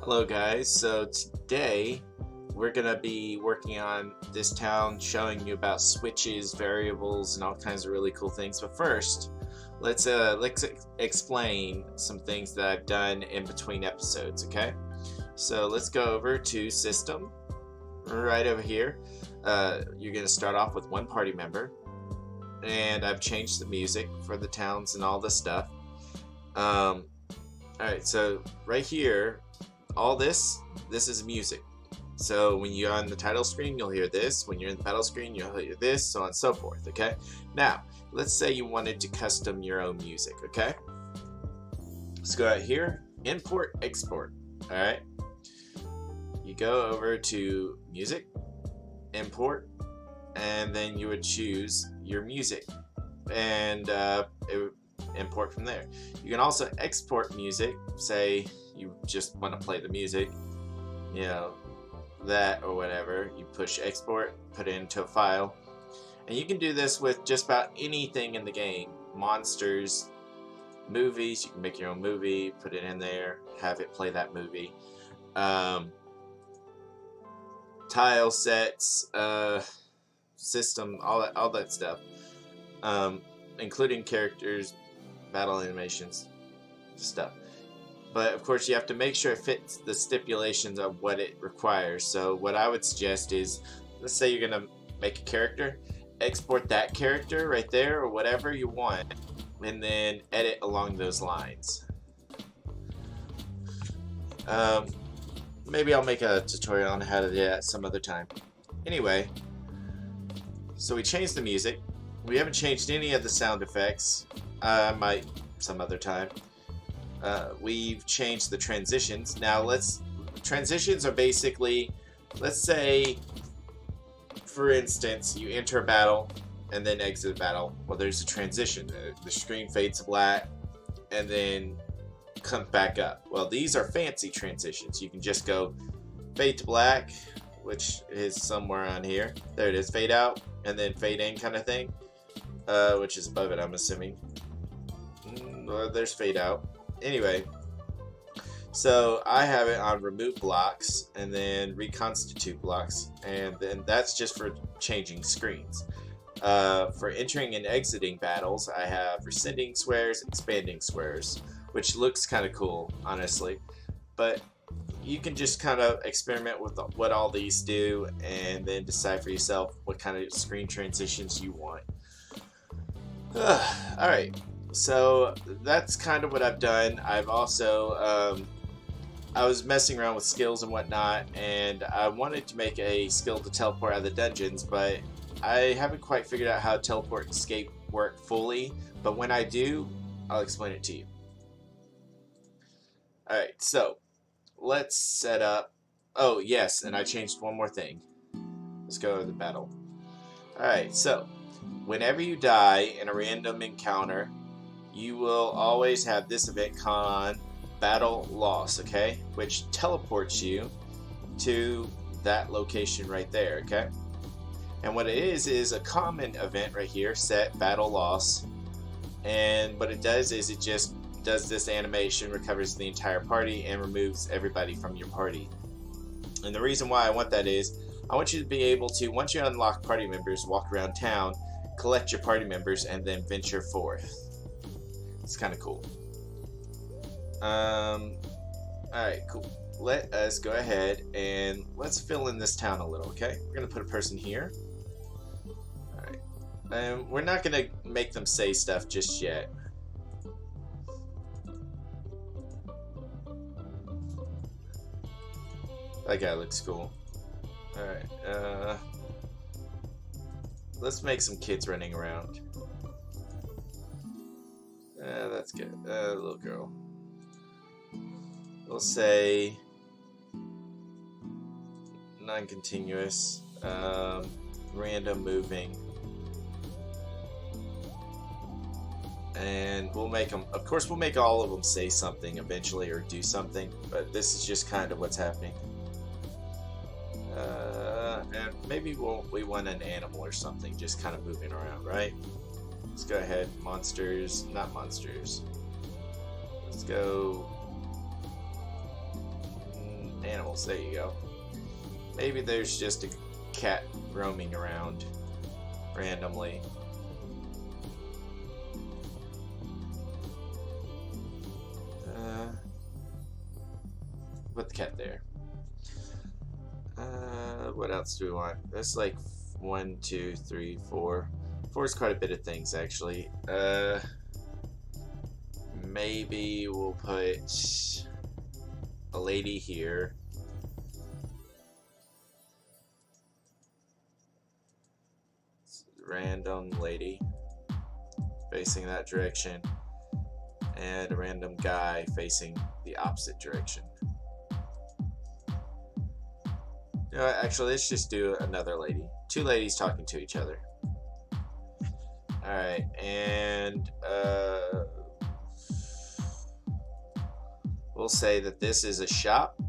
Hello guys, so today we're gonna be working on this town, showing you about switches, variables, and all kinds of really cool things. But first, let's explain some things that I've done in between episodes, okay? So let's go over to System, right over here. You're gonna start off with one party member, and I've changed the music for the towns and all this stuff. Alright, so right here, all this is music. So when you're on the title screen, you'll hear this. When you're in the battle screen, you'll hear this, so on and so forth, okay? Now, let's say you wanted to custom your own music, okay? Let's go out here, import, export, alright? You go over to music, import, and then you would choose your music, and it would import from there. You can also export music, say you just want to play the music, you know, that or whatever. You push export, put it into a file, and you can do this with just about anything in the game. Monsters, movies, you can make your own movie, put it in there, have it play that movie. Tile sets, system, all that stuff, including characters, battle animations, stuff. But of course you have to make sure it fits the stipulations of what it requires. So what I would suggest is, let's say you're gonna make a character, export that character right there or whatever you want, and then edit along those lines. Maybe I'll make a tutorial on how to do that some other time. Anyway, so we changed the music. We haven't changed any of the sound effects. I might some other time. We've changed the transitions. Now transitions are basically, let's say, for instance, you enter a battle and then exit a battle. Well, there's a transition. The screen fades to black and then comes back up. Well, these are fancy transitions. You can just go fade to black, which is somewhere on here. There it is, fade out, and then fade in kind of thing, which is above it, I'm assuming. Well, there's fade out. Anyway, so I have it on remove blocks and then reconstitute blocks, and then that's just for changing screens. For entering and exiting battles, I have rescinding squares, expanding squares, which looks kind of cool, honestly. But you can just kind of experiment with what all these do and then decide for yourself what kind of screen transitions you want. Alright. So that's kind of what I've done. I've also, I was messing around with skills and whatnot, and I wanted to make a skill to teleport out of the dungeons, but I haven't quite figured out how teleport and escape work fully, but when I do, I'll explain it to you. Alright, so let's set up, oh yes, and I changed one more thing. Let's go to the battle. Alright, so whenever you die in a random encounter, you will always have this event called battle loss, okay, which teleports you to that location right there, okay? And what it is a common event right here, set battle loss, and what it does is it just does this animation, recovers the entire party, and removes everybody from your party. And the reason why I want that is I want you to be able to, once you unlock party members, walk around town, collect your party members, and then venture forth. It's kind of cool. Alright, cool. Let us go ahead and let's fill in this town a little, okay? We're going to put a person here. Alright. We're not going to make them say stuff just yet. That guy looks cool. Alright, let's make some kids running around. That's good. Little girl. We'll say non-continuous, random moving, and we'll make them. Of course, we'll make all of them say something eventually or do something. But this is just kind of what's happening. And maybe we want an animal or something, just kind of moving around, right? Let's go ahead. Monsters, not monsters. Let's go animals. There you go. Maybe there's just a cat roaming around randomly. Put the cat there. What else do we want? That's like 1, 2, 3, 4. 4 is quite a bit of things, actually. Maybe we'll put a lady here. Random lady facing that direction, and a random guy facing the opposite direction. You know what, actually, let's just do another lady. 2 ladies talking to each other. Alright, and we'll say that this is a shop.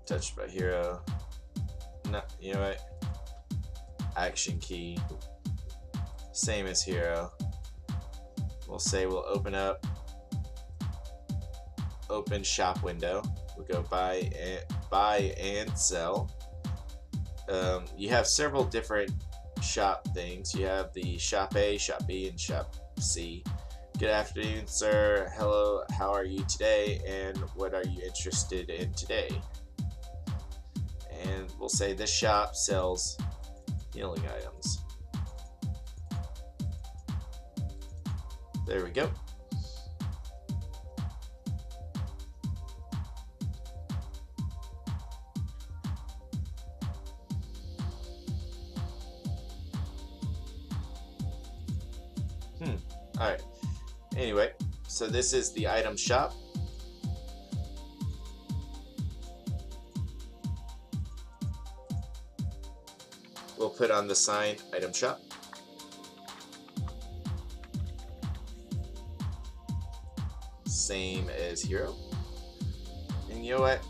Touched by hero. No, you know what? Action key. Same as hero. We'll say we'll open up. Open shop window. We'll go buy and sell. You have several different shop things. You have the shop A, shop B, and shop C. Good afternoon, sir. Hello, how are you today? And what are you interested in today? And we'll say this shop sells healing items. There we go. Alright. Anyway, so this is the item shop. We'll put on the sign item shop. Same as hero. And you know what?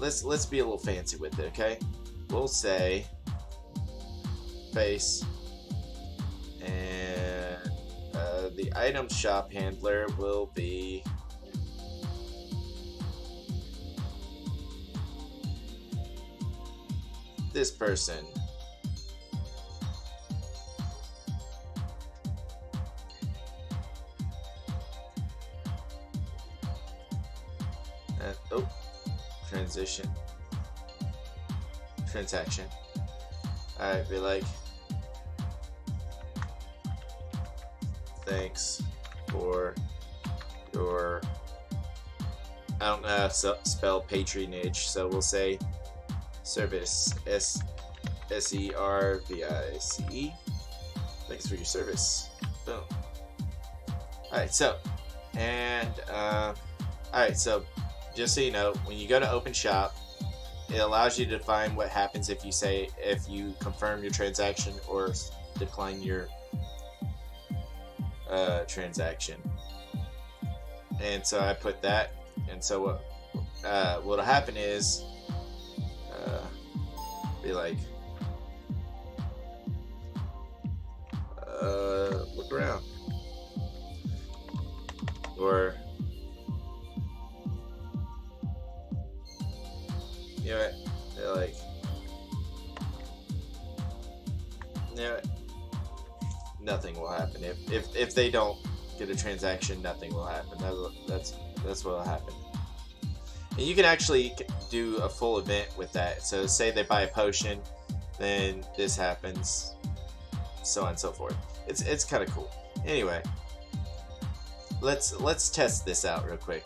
Let's be a little fancy with it, okay? We'll say face, and the item shop handler will be this person. Oh, transaction. Alright, be like, thanks for your, I don't know how to spell patronage, so we'll say service, S-E-R-V-I-C-E. Thanks for your service. Boom. Alright, so, and, alright, so, just so you know, when you go to open shop, it allows you to define what happens if you confirm your transaction or decline your transaction. And so I put that, and so what'll happen is be like look around, or you know what, they're like, you know what, nothing will happen if they don't get a transaction. Nothing will happen. That's what will happen. And you can actually do a full event with that. So say they buy a potion, then this happens, so on and so forth. It's kind of cool. Anyway, let's test this out real quick.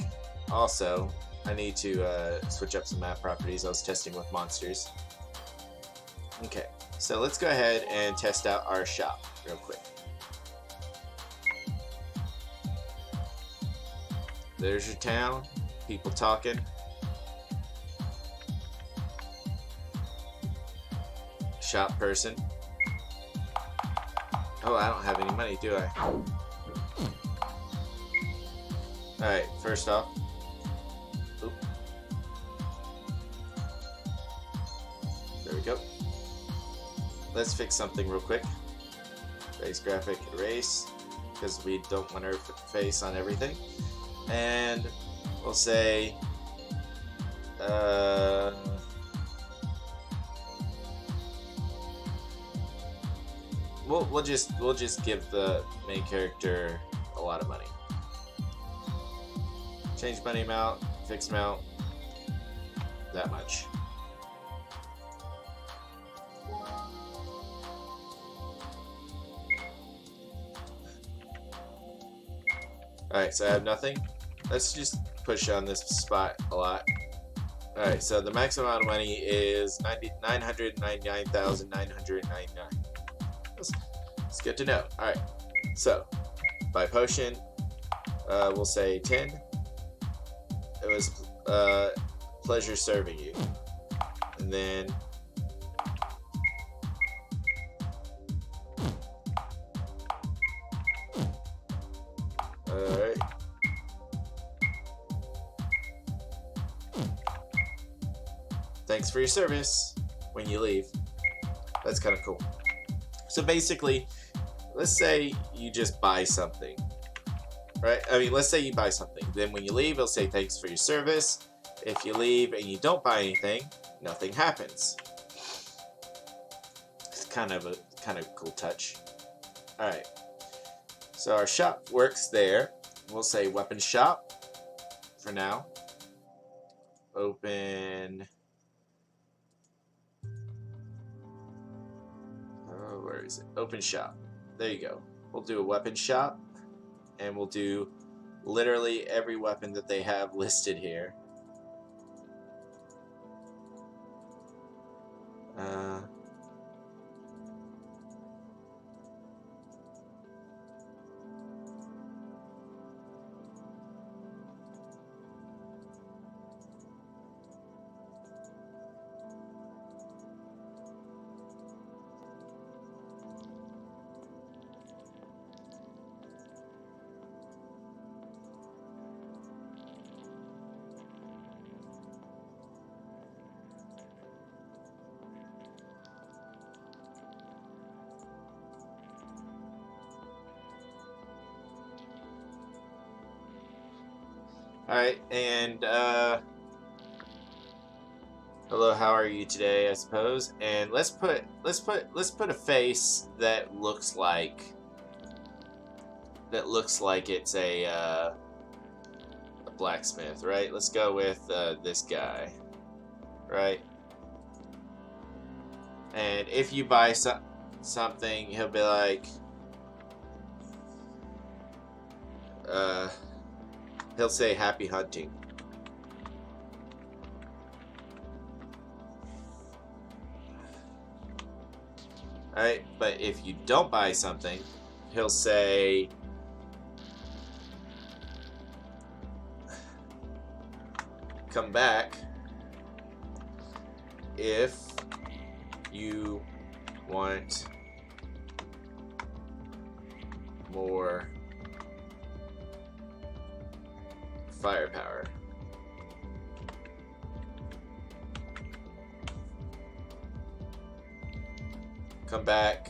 Also, I need to switch up some map properties. I was testing with monsters. Okay, so let's go ahead and test out our shop real quick. There's your town, people talking. Shop person. Oh, I don't have any money, do I? Alright, first off. Oop. There we go. Let's fix something real quick. Base graphic erase. because we don't want her face on everything. And we'll say we'll just give the main character a lot of money. Change money amount, fixed amount, that much. Alright, so I have nothing. Let's just push on this spot a lot. Alright, so the maximum amount of money is 999,999. It's good to know. Alright, so buy potion, we'll say 10. It was pleasure serving you. And then alright. Thanks for your service when you leave. That's kind of cool. So basically, let's say you just buy something, right? I mean, let's say you buy something. Then when you leave, it'll say thanks for your service. If you leave and you don't buy anything, nothing happens. It's kind of a cool touch. All right. So our shop works there. We'll say weapon shop for now. Open. Oh, where is it? Open shop. There you go. We'll do a weapon shop, and we'll do literally every weapon that they have listed here. Alright, and hello, how are you today, I suppose? And let's put a face that looks like it's a blacksmith, right? Let's go with this guy, right? And if you buy something, he'll be like he'll say happy hunting. Alright, but if you don't buy something, he'll say come back if you want more firepower. Come back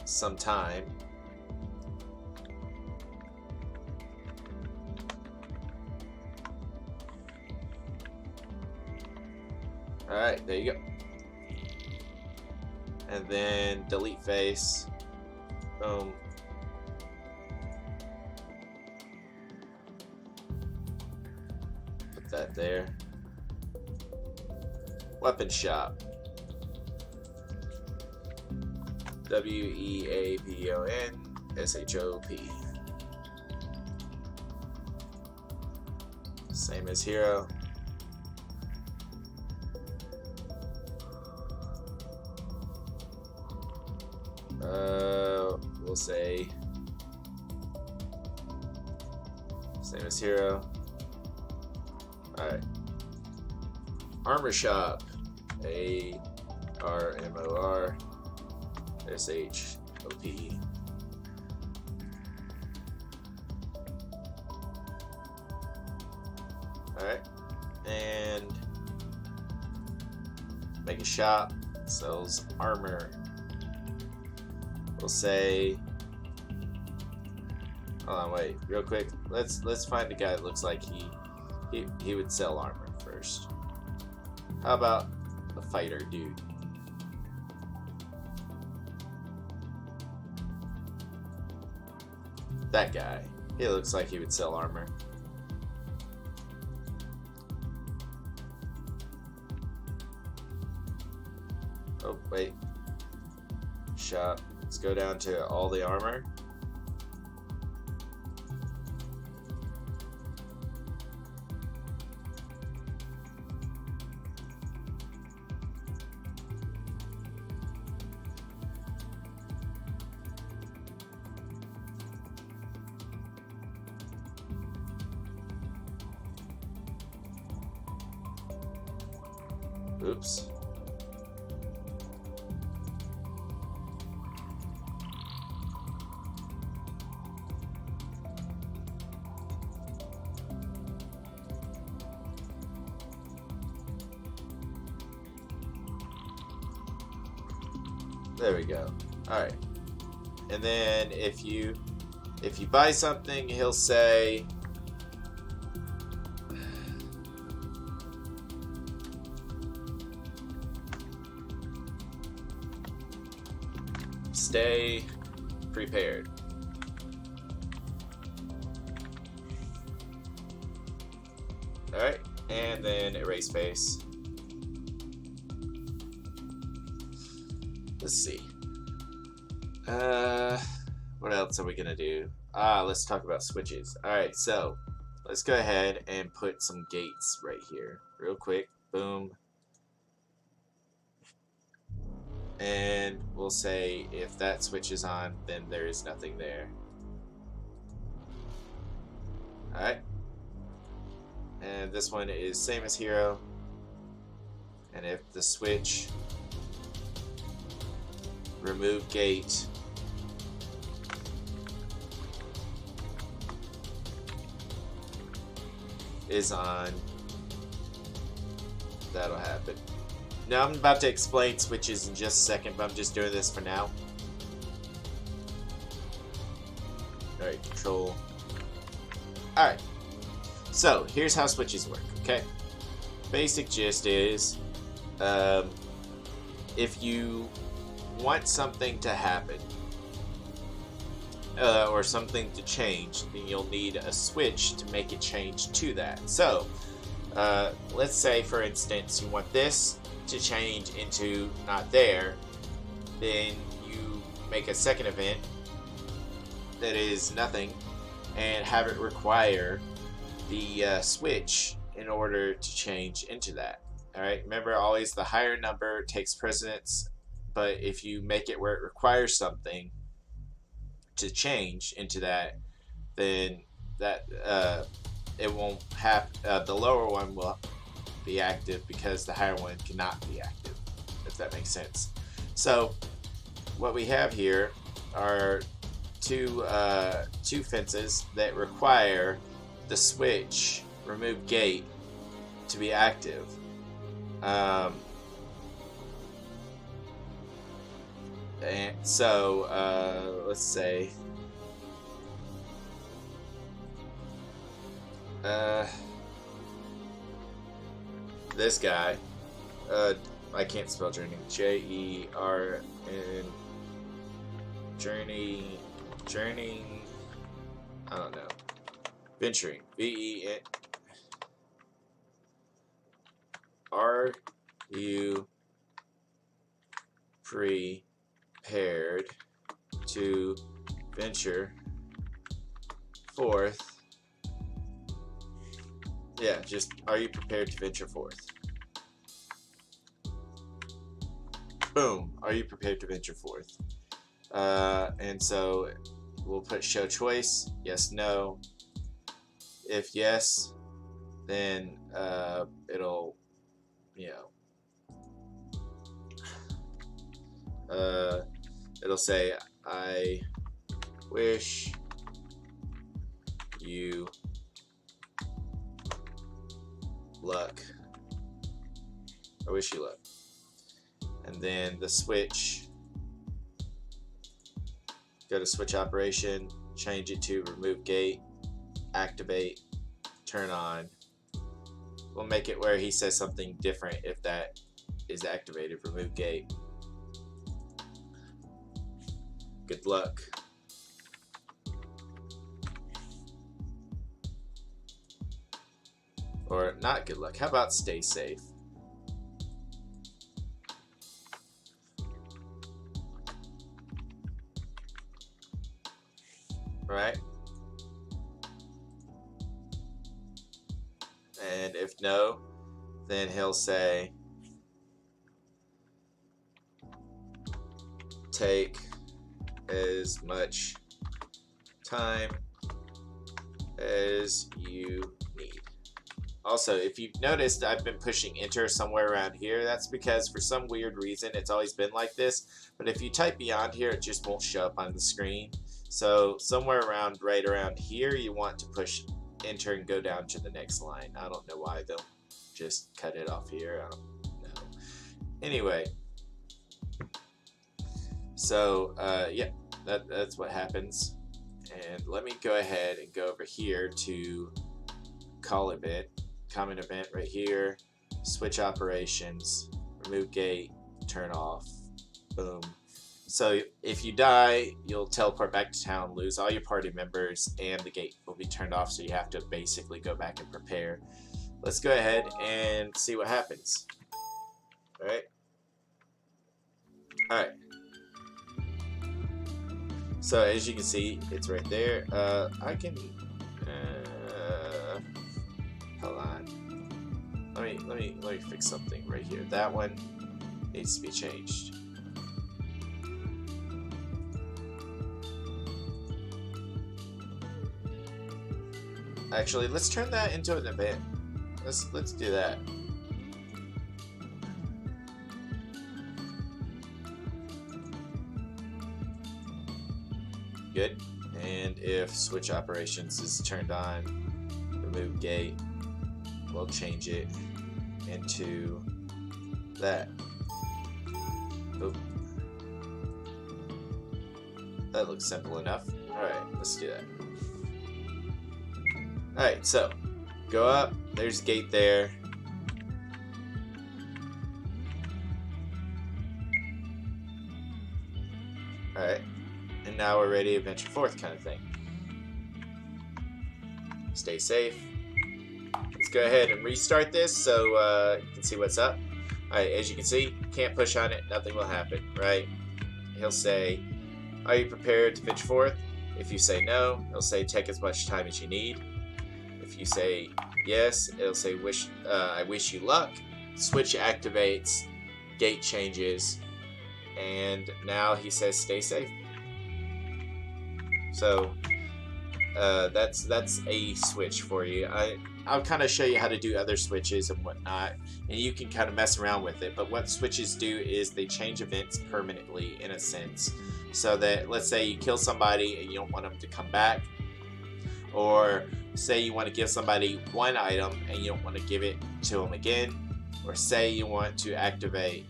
sometime. Alright, there you go. And then delete face. Boom. Put that there. Weapon shop. WEAPONSHOP. Same as hero. We'll say same as hero. Alright. Armor shop. ARMORSHOP. Alright. And make a shop. Sells armor. We'll say Hold on, wait, real quick. Let's find a guy that looks like he would sell armor first. How about a fighter dude? That guy. He looks like he would sell armor. Oh, wait. Shop. Let's go down to all the armor. Oops. There we go. Alright. And then if you buy something, he'll say stay prepared. Alright, and then erase face. Let's see. What else are we gonna do? Let's talk about switches. Alright, so let's go ahead and put some gates right here. Real quick. Boom. And we'll say if that switch is on, then there is nothing there. Alright. And this one is same as hero. And if the switch remove gate is on, that'll happen. Now I'm about to explain switches in just a second, but I'm just doing this for now. Alright, control. Alright. So, here's how switches work, okay? Basic gist is, if you want something to happen, or something to change, then you'll need a switch to make it change to that. So, let's say, for instance, you want this to change into not there, then you make a second event that is nothing and have it require the switch in order to change into that. Alright, remember always the higher number takes precedence, but if you make it where it requires something to change into that, then that it won't have, the lower one will be active because the higher one cannot be active, if that makes sense. So what we have here are two fences that require the switch remove gate to be active. And so let's say this guy, I can't spell journey. J-E-R-N journey, I don't know. Venturing. Are you prepared to venture forth? Yeah, just are you prepared to venture forth? Boom. Are you prepared to venture forth? And so we'll put show choice. Yes, no. If yes, then it'll, you know, it'll say, I wish you luck. I wish you luck. And then the switch, go to switch operation, change it to remove gate, activate, turn on. We'll make it where he says something different if that is activated. Remove gate. Good luck. Or not good luck. How about stay safe? Right? And if no, then he'll say take as much time as you need. Also, if you've noticed, I've been pushing enter somewhere around here. That's because for some weird reason it's always been like this, but if you type beyond here it just won't show up on the screen. So somewhere around right around here you want to push enter and go down to the next line. I don't know why they'll just cut it off here. I don't know. Anyway, so yeah, that's what happens. And let me go ahead and go over here to call event, comment event right here, switch operations, remove gate, turn off, boom. So if you die, you'll teleport back to town, lose all your party members, and the gate will be turned off, so you have to basically go back and prepare. Let's go ahead and see what happens. Alright. Alright. So as you can see, it's right there. I can hold on. Let me fix something right here. That one needs to be changed. Actually, let's turn that into an event. Let's do that. Good. And if switch operations is turned on, remove gate, we'll change it into that. Oop. That looks simple enough. Alright, let's do that. Alright, so go up, there's a gate there. Alright, and now we're ready to venture forth, kind of thing. Stay safe. Let's go ahead and restart this so you can see what's up. Alright, as you can see, can't push on it, nothing will happen, right? He'll say, are you prepared to venture forth? If you say no, he'll say take as much time as you need. If you say yes, it'll say I wish you luck. Switch activates, gate changes, and now he says stay safe. So that's a switch for you. I'll kind of show you how to do other switches and whatnot, and you can kind of mess around with it. But what switches do is they change events permanently, in a sense, so that let's say you kill somebody and you don't want them to come back, or say you want to give somebody one item and you don't want to give it to them again, or say you want to activate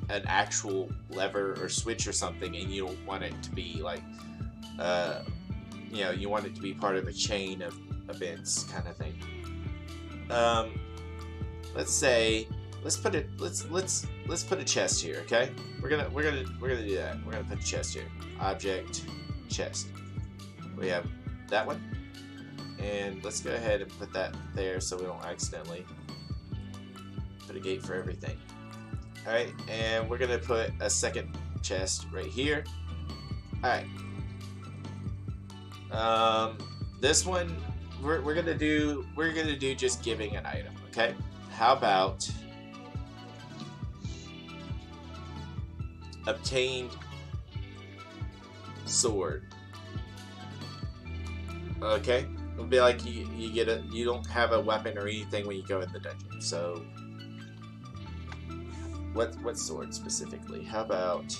an actual lever or switch or something and you don't want it to be like you know, you want it to be part of a chain of events kind of thing. Let's say let's put a chest here, okay? We're gonna do that. We're gonna put a chest here. Object, chest. We have that one. And let's go ahead and put that there so we don't accidentally put a gate for everything. Alright, and we're gonna put a second chest right here. Alright. This one we're gonna do just giving an item, okay? How about obtained sword? Okay? It'll be like you don't have a weapon or anything when you go in the dungeon. So what sword specifically? How about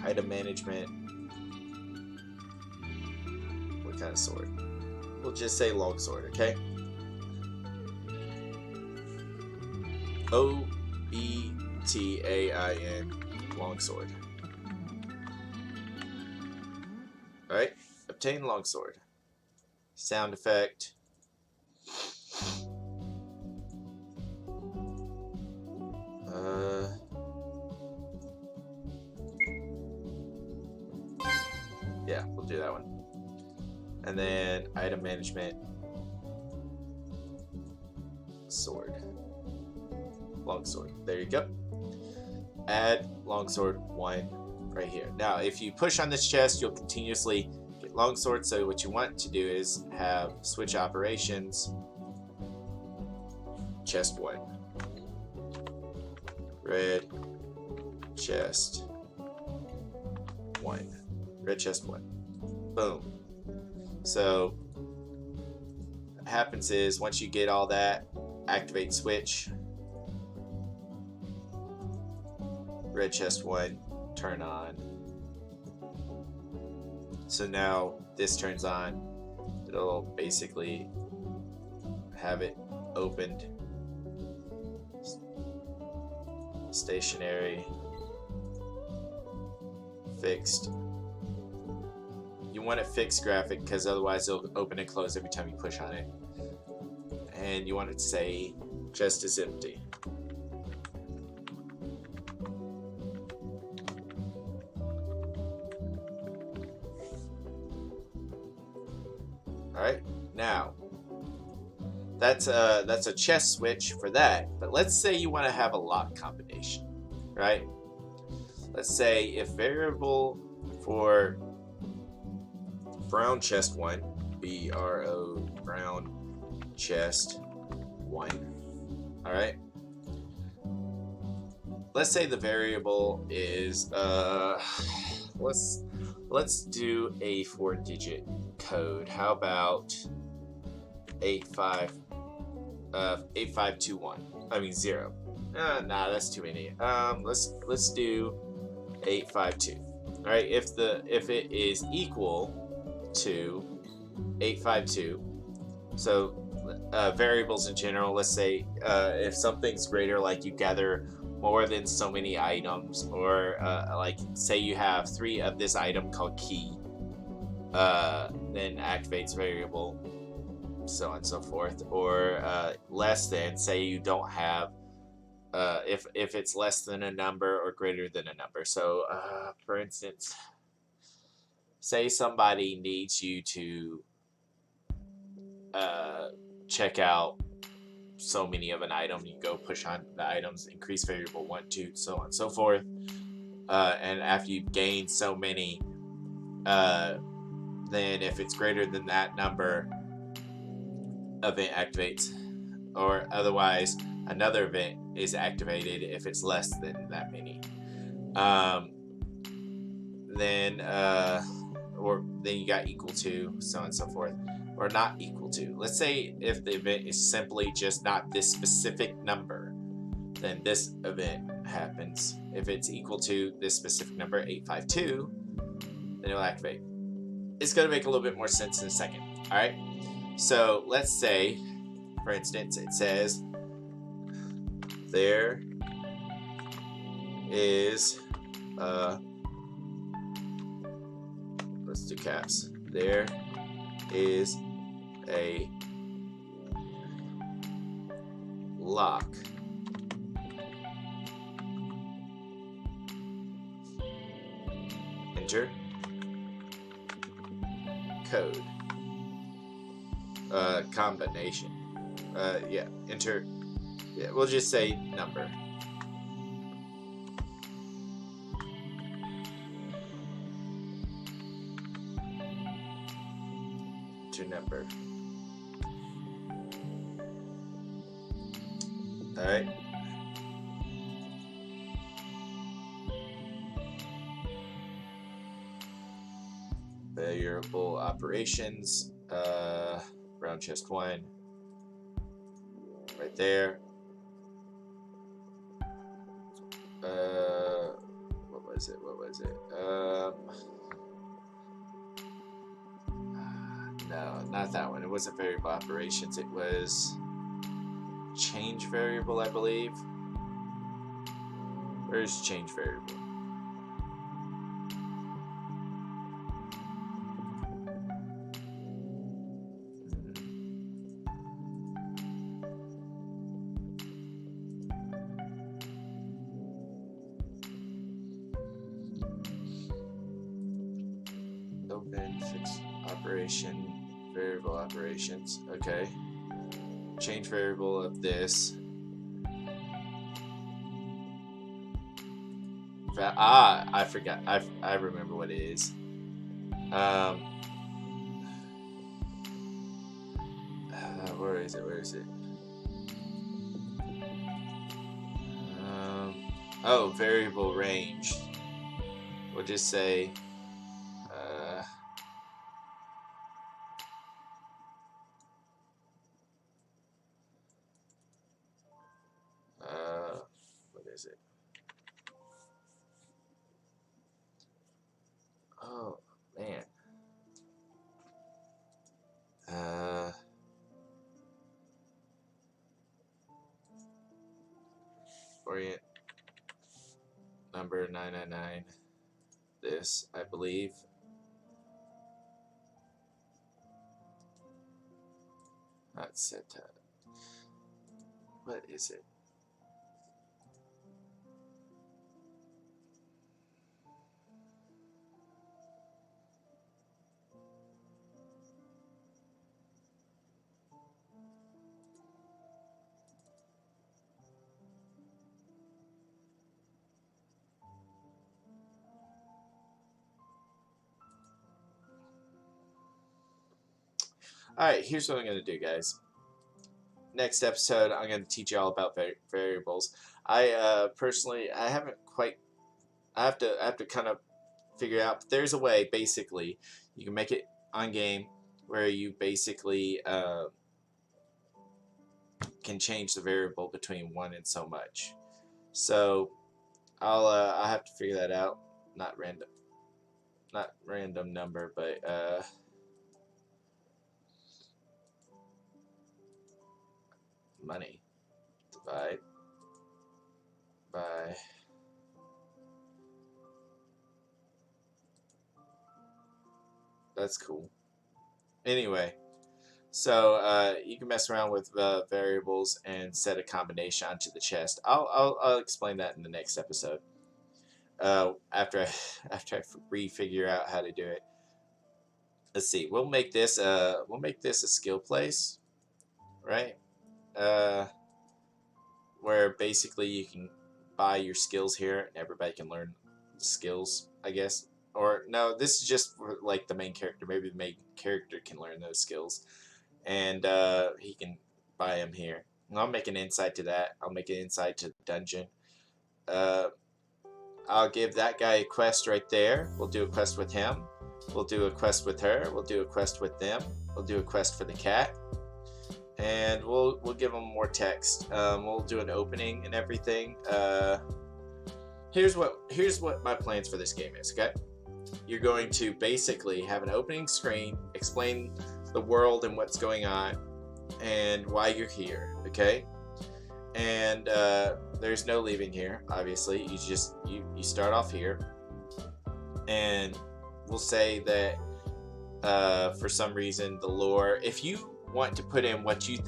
item management? What kind of sword? We'll just say longsword, okay? O-B-T-A-I-N, longsword. Alright, Obtain longsword. Sound effect. Yeah, we'll do that one. And then item management. Sword. Longsword. There you go. Add longsword 1 right here. Now, if you push on this chest, you'll continuously get longsword. So what you want to do is have switch operations. Chest 1. Red chest 1. Red chest 1. Boom. So what happens is once you get all that, activate switch. Red chest 1, turn on. So now this turns on. It'll basically have it opened. Stationary. Fixed. You want it fixed graphic because otherwise it'll open and close every time you push on it. And you want it to say chest is empty. Alright, now that's a chest switch for that. But let's say you want to have a lock combination, right? Let's say if variable for brown chest 1, BRO brown chest 1. Alright. Let's say the variable is let's do a 4-digit code. How about 8521? I mean 0. Nah, that's too many. Let's do 852. All right, if it is equal to 852, so variables in general. Let's say if something's greater, like you gather more than so many items, or like say you have 3 of this item called key, then activates variable, so on and so forth. Or less than, say you don't have, if it's less than a number or greater than a number. So for instance, say somebody needs you to check out so many of an item, you go push on the items, increase variable 1, 2, so on and so forth, and after you've gained so many, then if it's greater than that number, event activates, or otherwise another event is activated if it's less than that many. Then you got equal to, so on and so forth, or not equal to. Let's say if the event is simply just not this specific number, then this event happens. If it's equal to this specific number, 852, then it'll activate. It's going to make a little bit more sense in a second. All right. So let's say, for instance, it says there is let's do caps. There is a lock enter code combination, yeah, enter, yeah, we'll just say number. Enter number. All right. Variable operations, brown chest 1, right there. What was it? No, not that one. It wasn't variable operations. It was change variable, I believe. Where's change variable? open, fixed operation, variable operations. Okay. Change variable of this. I forgot. I remember what it is. Where is it? Where is it? Oh, variable range. We'll just say what is it? Oh man. Orient number 999. This, I believe. Not set to. What is it? Alright, here's what I'm going to do, guys. Next episode, I'm going to teach you all about variables. I personally, I haven't quite. I have to kind of figure out. But there's a way, basically, you can make it on game where you basically can change the variable between 1 and so much. So I'll have to figure that out. Not random number, but money divide by that's cool. Anyway, so you can mess around with variables and set a combination onto the chest. I'll explain that in the next episode. After I refigure out how to do it. Let's see. We'll make this a skill place, right? Where basically you can buy your skills here and everybody can learn the skills, I guess. Or no, this is just for like the main character. Maybe the main character can learn those skills, and he can buy them here. And I'll make an insight to that. I'll make an insight to the dungeon. I'll give that guy a quest right there. We'll do a quest with him. We'll do a quest with her. We'll do a quest with them. We'll do a quest for the cat. And we'll give them more text. We'll do an opening and everything. Here's what my plans for this game is. Okay, you're going to basically have an opening screen, explain the world and what's going on, and why you're here. Okay, and there's no leaving here. Obviously, you start off here, and we'll say that for some reason the lore. If you want to put in what you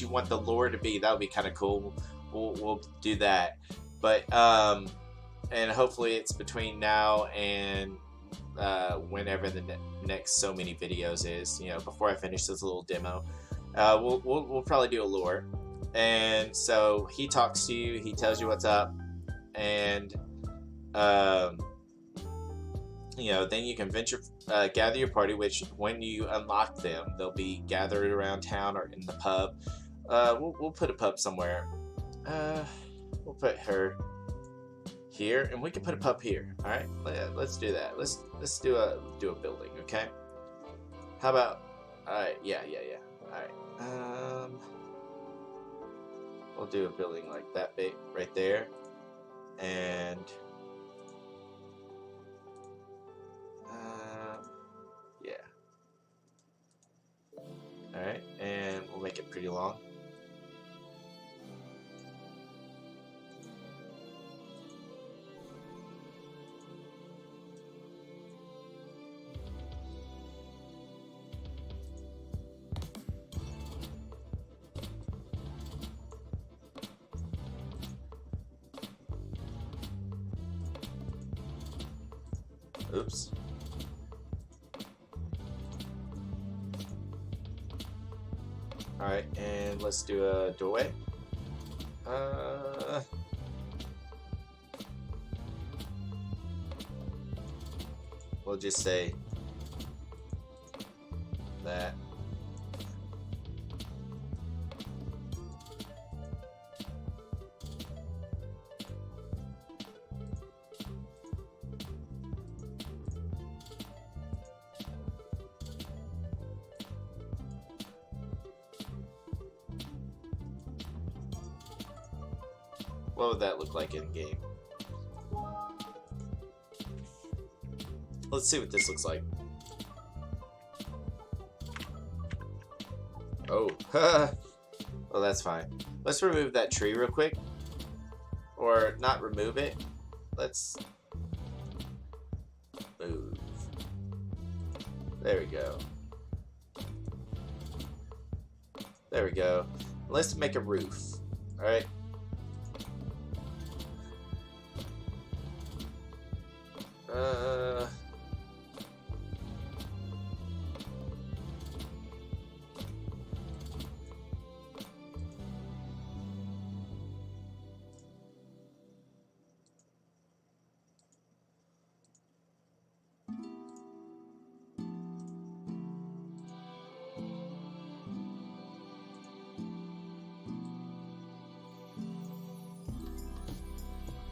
want the lore to be, that would be kind of cool. We'll do that, but and hopefully it's between now and whenever the next so many videos is, before I finish this little demo. We'll probably do a lore, and so he talks to you, he tells you what's up, and then you can gather your party, which when you unlock them, they'll be gathered around town or in the pub. We'll put a pub somewhere. We'll put her here, and we can put a pub here. All right, let's do that. Let's do a building, okay? How about? All right, yeah. All right. We'll do a building like that big right there, and yeah. All right, and we'll make it pretty long. Oops. Alright, and let's do a doorway. We'll just say that. What would that look like in game? Let's see what this looks like. Oh, well, that's fine. Let's remove that tree real quick. Or not remove it. Let's move. There we go. There we go. Let's make a roof. Alright.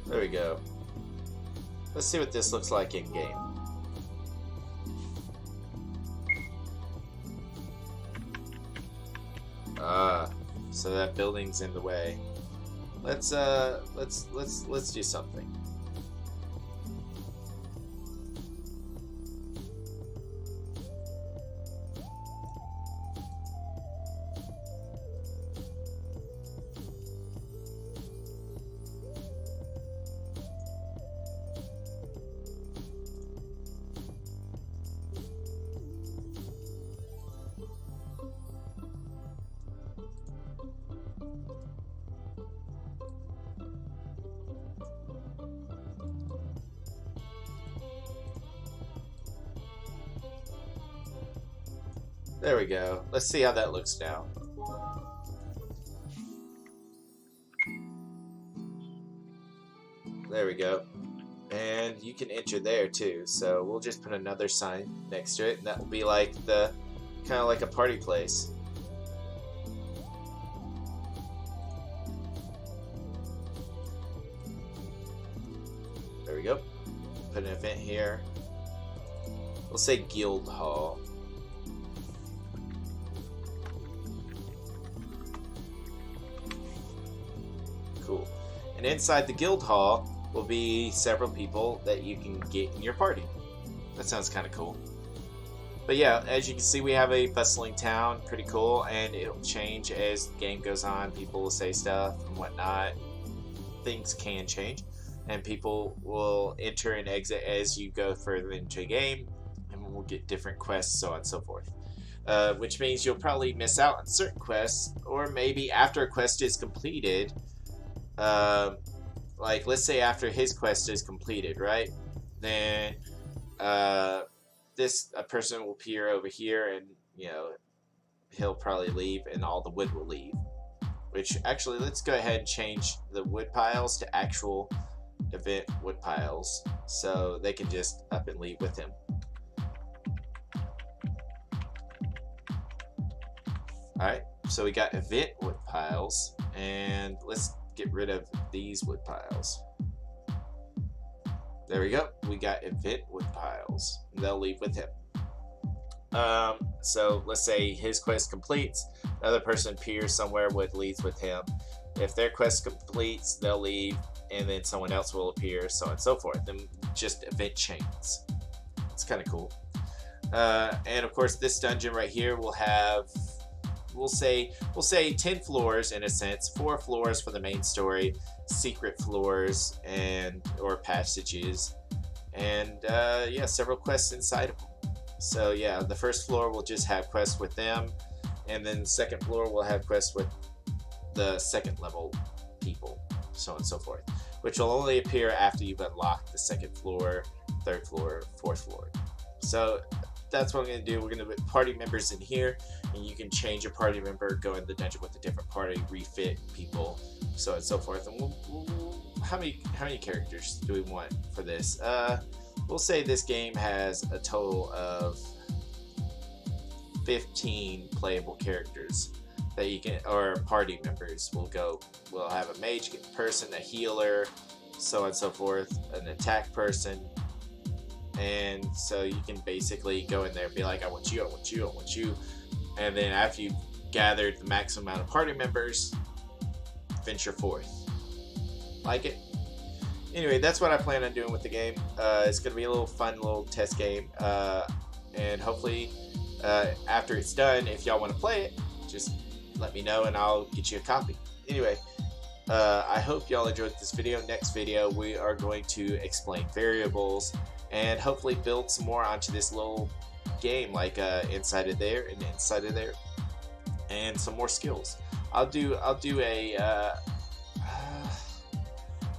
There we go. Let's see what this looks like in game. So that building's in the way. Let's do something. There we go. Let's see how that looks now. There we go. And you can enter there too. So we'll just put another sign next to it, and that will be like the kind of like a party place. There we go. Put an event here. We'll say Guild Hall. Cool. And inside the guild hall will be several people that you can get in your party. That sounds kind of cool. But yeah, as you can see, we have a bustling town. Pretty cool. And it'll change as the game goes on. People will say stuff and whatnot. Things can change. And people will enter and exit as you go further into the game. And we'll get different quests, so on and so forth. Which means you'll probably miss out on certain quests. Or maybe after a quest is completed... like let's say after his quest is completed, right? Then a person will appear over here, and you know he'll probably leave, and all the wood will leave. Which actually, let's go ahead and change the wood piles to actual event wood piles, so they can just up and leave with him. All right, so we got event wood piles, and let's get rid of these wood piles. There we go. We got event wood piles. They'll leave with him. So let's say his quest completes, another person appears somewhere, wood leaves with him. If their quest completes, they'll leave, and then someone else will appear, so on and so forth. Then just event chains. It's kind of cool. And of course, this dungeon right here will have, we'll say 10 floors in a sense, 4 floors for the main story, secret floors or passages, and yeah, several quests inside of them. So yeah, the first floor will just have quests with them, and then the second floor will have quests with the second level people, so on and so forth, which will only appear after you've unlocked the second floor, third floor, fourth floor. So that's what I'm going to do. We're going to put party members in here, and you can change a party member, go in the dungeon with a different party, refit people, so on and so forth. And how many characters do we want for this? We'll say this game has a total of 15 playable characters that you can, or party members. We'll have a mage person, a healer, so on and so forth, an attack person. And so you can basically go in there and be like, I want you, I want you, I want you. And then after you've gathered the maximum amount of party members, venture forth. Like it? Anyway, that's what I plan on doing with the game. It's going to be a little fun little test game. And hopefully, after it's done, if y'all want to play it, just let me know and I'll get you a copy. Anyway, I hope y'all enjoyed this video. Next video, we are going to explain variables and hopefully build some more onto this little game, like inside of there and inside of there, and some more skills. I'll do a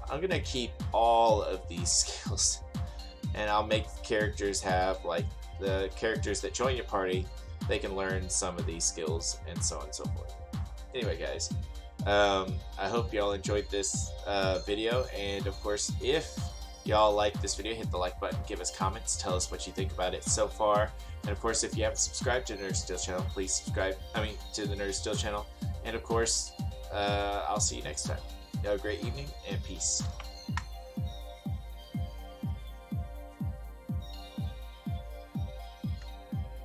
I'm gonna keep all of these skills, and I'll make characters have, like, the characters that join your party, they can learn some of these skills and so on and so forth. Anyway, guys, I hope y'all enjoyed this video, and of course, if y'all like this video, hit the like button, give us comments, tell us what you think about it so far. And of course, if you haven't subscribed to the Nerd Steel channel, please subscribe. To the Nerd Steel channel. And of course, I'll see you next time. Have a great evening and peace.